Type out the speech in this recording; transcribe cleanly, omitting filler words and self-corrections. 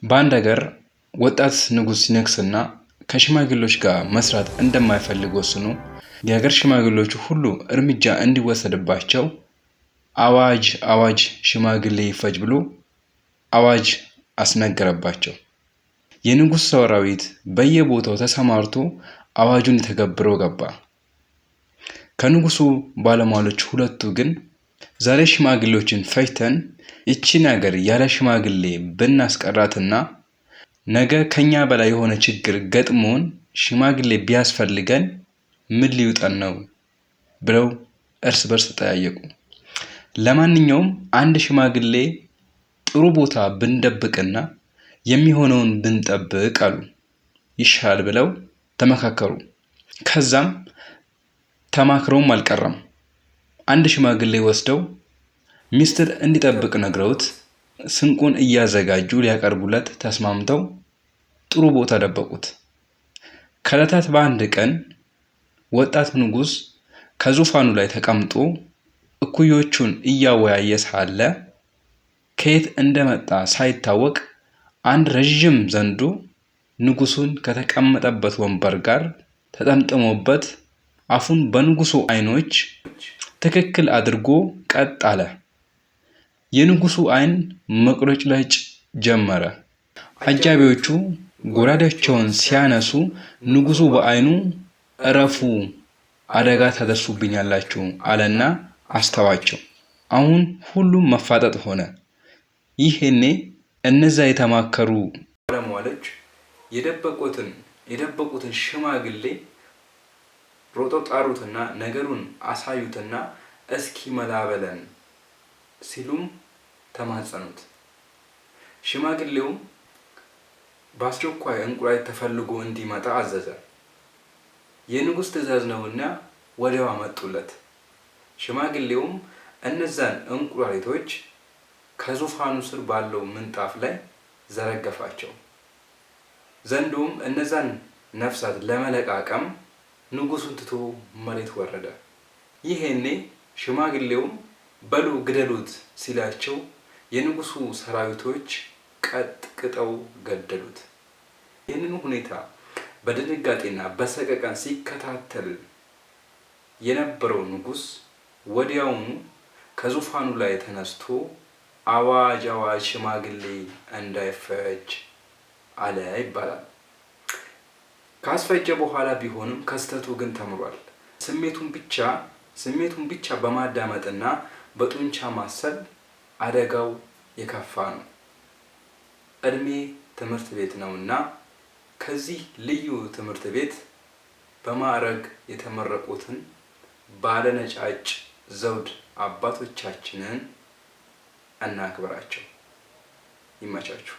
በአንድ ሀገር ወጣት ንጉስ ሲነግስና ከሽማግሌዎች ጋር መስራት እንደማይፈልግ ወስኖ የሀገር ሽማግሌዎች ሁሉ እርምጃ እንዲወሰድባቸው አዋጅ አዋጅ ሽማግሌ ይፈጅ ብሎ አዋጅ አስነገረባቸው። የንጉስ ሰራዊት በየቦታው ተሰማርቶ አዋጁን ተገብሮ ገባ። ከንጉሱ ባለሟሎች ሁለቱ ግን ዛሬ ሽማግሌዎችን ፈጅተን እቺን ሀገር ያለ ሽማግሌ ብናስቀራትና ነገ ከኛ በላይ የሆነ ችግር ገጥሞን ሽማግሌ ቢያስፈልገን ምን ሊውጠን ነው ብለው እርስ በርስ ተጠያየቁ። ለማንኛውም አንድ ሽማግሌ ጥሩ ቦታ ብንደብቅና የሚሆነውን ብንጠብቅ አሉ ይሻል ብለው ተመካከሩ። ከዛም ተማክረውም አልቀረም አንድ ሽማግሌ ወስደው ሚስጥር እንዲጠብቅ ነግረውት ስንቁን እያዘጋጁ ሊያቀርቡለት ተስማምተው ጥሩ ቦታ ደበቁት። ከዕለታት በአንድ ቀን ወጣት ንጉስ ከዙፋኑ ላይ ተቀምጦ እኩዮቹን እያወያየ ሳለ ከየት እንደመጣ ሳይታወቅ አንድ ረጅም ዘንዶ ንጉሱን ከተቀመጠበት ወንበር ጋር ተጠምጥሞበት አፉን በንጉሱ አይኖች ትክክል አድርጎ ቀጥ አለ። የንጉሱ አይን መቁለጭለጭ ጀመረ። አጃቢዎቹ ጎራዴያቸውን ሲያነሱ ንጉሱ በአይኑ እረፉ አደጋ ታደርሱብኛላችሁ አለና አስተዋቸው። አሁን ሁሉም መፋጠጥ ሆነ። ይሄኔ እነዛ የተማከሩ ባለሟሎች የደበቁትን ሽማግሌ ሮጠው ጣሩትና ነገሩን አሳዩትና እስኪ መላበለን ሲሉም ተማጸኑት። ሽማግሌውም በአስቸኳይ እንቁራሪት ተፈልጎ እንዲመጣ አዘዘ። የንጉስ ትእዛዝ ነውና ወዲያው አመጡለት። ሽማግሌውም እነዛን እንቁራሪቶች ከዙፋኑ ስር ባለው ምንጣፍ ላይ ዘረገፋቸው። ዘንዶም እነዛን ነፍሳት ለመለቃቀም ንጉሱን ትቶ መሬት ወረደ። ይሄኔ ሽማግሌውም በሉ ግደሉት ሲላቸው የንጉሱ ሰራዊቶች ቀጥቅጠው ገደሉት። ይህንን ሁኔታ በድንጋጤና በሰቀቀን ሲከታተል የነበረው ንጉስ ወዲያውኑ ከዙፋኑ ላይ ተነስቶ አዋጅ አዋጅ ሽማግሌ እንዳይፈጅ አለ ይባላል። ካስፈጀ በኋላ ቢሆንም ከስተቱ ግን ተምሯል። ስሜቱን ብቻ በማዳመጥና በጡንቻ ማሰብ አደጋው የከፋ ነው። እድሜ ትምህርት ቤት ነውና ከዚህ ልዩ ትምህርት ቤት በማዕረግ የተመረቁትን ባለነጫጭ ዘውድ አባቶቻችንን እናክብራቸው። ይመቻችሁ።